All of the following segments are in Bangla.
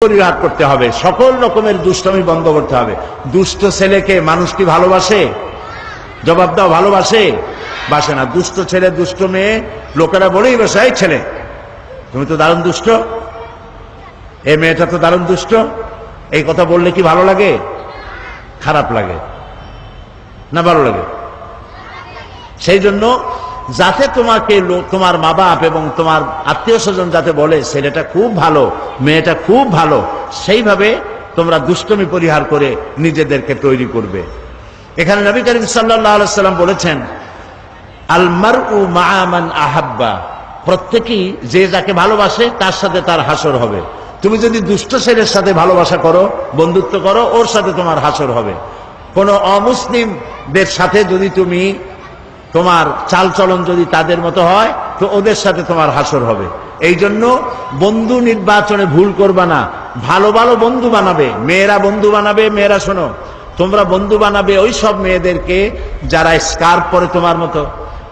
পরিহার করতে হবে, সকল রকমের দুষ্টমি বন্ধ করতে হবে। দুষ্ট ছেলেকে মানুষ কি ভালোবাসে? জবাব দাও, ভালোবাসে? বাসে না। দুষ্ট ছেলে দুষ্ট মেয়ে লোকেরা বলেই বসে, এই ছেলে তুমি তো দারুণ দুষ্ট, এই মেয়েটা তো দারুণ দুষ্ট, এই কথা বললে কি ভালো লাগে? খারাপ লাগে না ভালো লাগে? সেই জন্য যাতে তোমাকে তোমার মা বাপ এবং তোমার আত্মীয় স্বজন যাতে বলে ছেলেটা খুব ভালো, মেয়েটা খুব ভালো, সেইভাবে তোমরা দুষ্টমি পরিহার করে নিজেদেরকে তৈরি করবে। এখানে নবী করিম সাল্লাল্লাহু আলাইহি সাল্লাম বলেছেন, আল মারউ মা'a মান আহাব্বা, প্রত্যেকেই যে যাকে ভালোবাসে তার সাথে তার হাসর হবে। তুমি যদি দুষ্ট ছেলের সাথে ভালোবাসা করো, বন্ধুত্ব করো, ওর সাথে তোমার হাসর হবে। কোন অমুসলিমদের সাথে যদি তুমি তোমার চালচলন যদি তাদের মতো হয়, তো ওদের সাথে তোমার হাসর হবে। এই জন্য বন্ধু নির্বাচনে ভুল করবা না, ভালো ভালো বন্ধু বানাবে। মেয়েরা বন্ধু বানাবে, মেয়েরা শোনো, তোমরা বন্ধু বানাবে ওই সব মেয়েদেরকে যারা স্কার্ফ পরে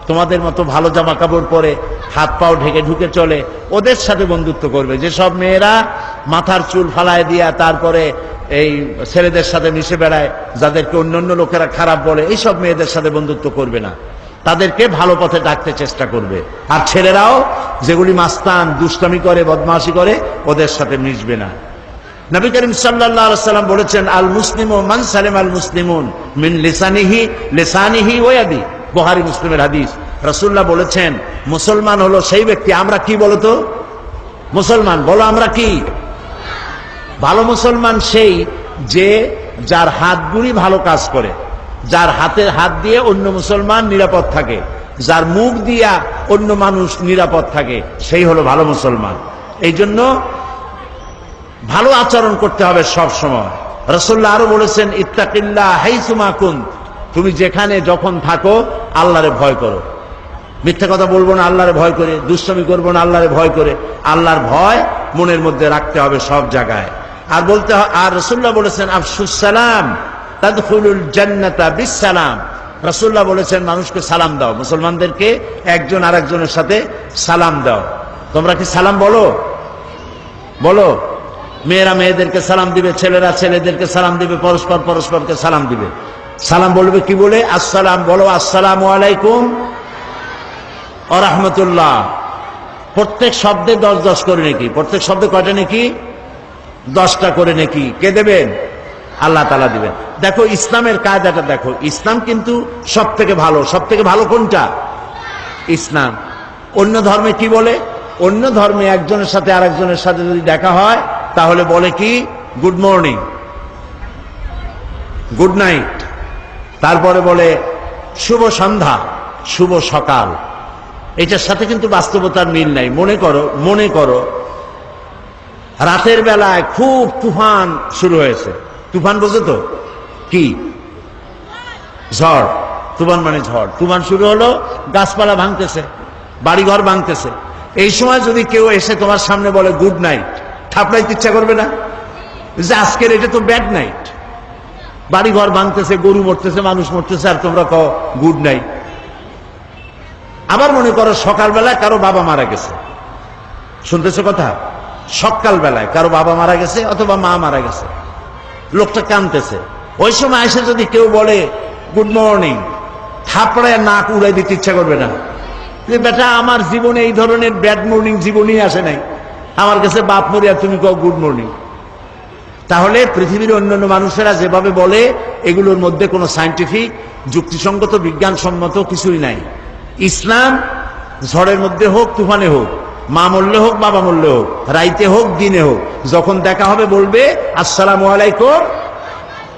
তোমাদের মতো ভালো জামা কাপড় পরে হাত পাও ঢেকে ঢুকে চলে, ওদের সাথে বন্ধুত্ব করবে। যেসব মেয়েরা মাথার চুল ফালায় দিয়া তারপরে এই ছেলেদের সাথে মিশে বেড়ায়, যাদেরকে অন্যান্য লোকেরা খারাপ বলে, এইসব মেয়েদের সাথে বন্ধুত্ব করবে না, তাদেরকে ভালো পথে ডাকতে চেষ্টা করবে। আর ছেলেরাও যেগুলি মাস্তান দুষ্টামি করে বদমাশি করে, ওদের সাথে মিশবে না। নবী করিম সাল্লাল্লাহু আলাইহি সাল্লাম বলেছেন, আল মুসলিমু মান সালিমা আল মুসলিমুন মিন লিসানিহি ওয়া ইয়াদি, বুখারী মুসলিমের হাদিস। রাসূলুল্লাহ বলেছেন, মুসলমান হলো সেই ব্যক্তি, আমরা কি বলতো মুসলমান, বলো আমরা কি? ভালো মুসলমান সেই যে যার হাতগুলি ভালো কাজ করে, যার হাত দিয়ে অন্য মুসলমান নিরাপদ থাকে, যার মুখ দিয়া অন্য মানুষ নিরাপদ থাকে, সেই হলো ভালো মুসলমান। এই জন্য ভালো আচরণ করতে হবে সব সময়। রাসূলুল্লাহ আরো বলেছেন, ইত্তাকিল্লাহ হাইসুমা কুন্ত, তুমি যেখানে যখন থাকো আল্লাহরে ভয় করো। মিথ্যা কথা বলবো না আল্লাহরে ভয় করে, দুষ্টামি করবো না আল্লাহরে ভয় করে, আল্লাহর ভয় মনের মধ্যে রাখতে হবে সব জায়গায়। আর বলতে হয়, আর রাসূলুল্লাহ বলেছেন, আফশুস সালাম তাদখুলুল জান্নাতা বিসসালাম, রাসূলুল্লাহ বলেছেন মানুষকে সালাম দাও, মুসলমানদেরকে একজন আরেকজনের সাথে সালাম দাও। তোমরা কি সালাম বলো? বলো। মেয়েরা মেয়েদেরকে সালাম দিবে, ছেলেরা ছেলেদেরকে সালাম দিবে, পরস্পর পরস্পরকে সালাম দিবে। সালাম বলবে কি বলে? আসসালাম বলো, আসসালামু আলাইকুম ওয়া রাহমাতুল্লাহ। প্রত্যেক শব্দে 10 করে নাকি, প্রত্যেক শব্দে কয়টা নাকি? 10টা করে নাকি। কে দেবেন? আল্লাহ তাআলা দিবেন। দেখো ইসলামের কায়দাটা দেখো, ইসলাম কিন্তু সব থেকে ভালো। সব থেকে ভালো কোনটা? ইসলাম। অন্য ধর্মে কি বলে? অন্য ধর্মে একজনের সাথে আরেকজনের সাথে যদি দেখা হয় তাহলে বলে কি? গুড মর্নিং, গুড নাইট, তারপরে বলে শুভ সন্ধ্যা, শুভ সকাল। এটার সাথে কিন্তু বাস্তবতার মিল নাই। মনে করো রাতের বেলায় খুব তুফান শুরু হয়েছে। তুফান বোঝো তো কি? ঝড়। তুফান মানে ঝড়। তুফান শুরু হলো, গাছপালা ভাঙতেছে, বাড়িঘর ভাঙতেছে। এই সময় যদি কেউ এসে তোমার সামনে বলে গুড নাইট, থাপড়াইতে ইচ্ছা করবে না যে আজকের এটা তো ব্যাড নাইট, বাড়িঘর ভাঙতেছে, গরু মরতেছে, মানুষ মরতেছে, আর তোমরা কও গুড নাইট। আবার মনে করো সকালবেলায় কারো বাবা মারা গেছে, শুনতেছো কথা? সকালবেলায় কারো বাবা মারা গেছে অথবা মা মারা গেছে, লোকটা কাঁদতেছে। ওই সময় এসে যদি কেউ বলে গুড মর্নিং, থাপড়ায় নাক উড়াই দিতে ইচ্ছা করবে না যে বেটা আমার জীবনে এই ধরনের ব্যাড মর্নিং জীবনেই আসে নাই, আমার কাছে বাপ মরিয়া তুমি কও গুড মর্নিং। তাহলে পৃথিবীর অন্যান্য মানুষেরা যেভাবে বলে, এগুলোর মধ্যে কোনো সায়েন্টিফিক যুক্তিসঙ্গত বিজ্ঞানসম্মত কিছুই নাই। ইসলাম ঝড়ের মধ্যে হোক, তুফানে হোক, মা মরলে হোক, বাবা মরলে হোক, রাইতে হোক, দিনে হোক, যখন দেখা হবে বলবে আসসালামু আলাইকুম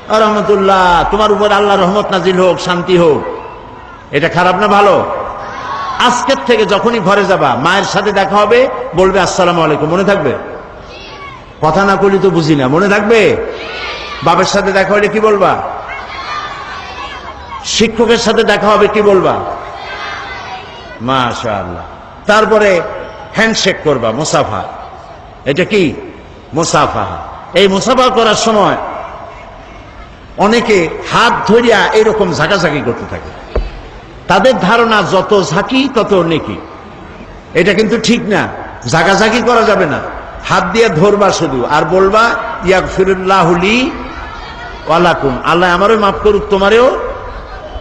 ওয়া রাহমাতুল্লাহ, তোমার উপর আল্লাহর রহমত নাজিল হোক, শান্তি হোক। এটা খারাপ না ভালো? আজকের থেকে যখনই ঘরে যাবা, মায়ের সাথে দেখা হবে বলবে আসসালামু আলাইকুম। মনে থাকবে? কথা না করলে তো বুঝি না, মনে থাকবে? বাবার সাথে দেখা হলে কি বলবা? শিক্ষকের সাথে দেখা হবে কি বলবা? মাশাআল্লাহ। তারপরে হ্যান্ডশেক করবা, মুসাফা। এটা কি? মুসাফা। এই মুসাফা করার সময় অনেকে হাত ধরিয়া এরকম ঝাঁকাঝাঁকি করতে থাকে। তাদের ধারণা যত ঝাঁকি তত নেকি। এটা কিন্তু ঠিক না, ঝাঁকাঝাঁকি করা যাবে না। হাত দিয়ে ধরবা শুধু, আর বলবা ইয়াগফিরুল্লাহু লি ওয়া লাকুম, আল্লাহ আমারও মাফ করুক তোমারেও।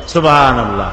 সুবহানাল্লাহ।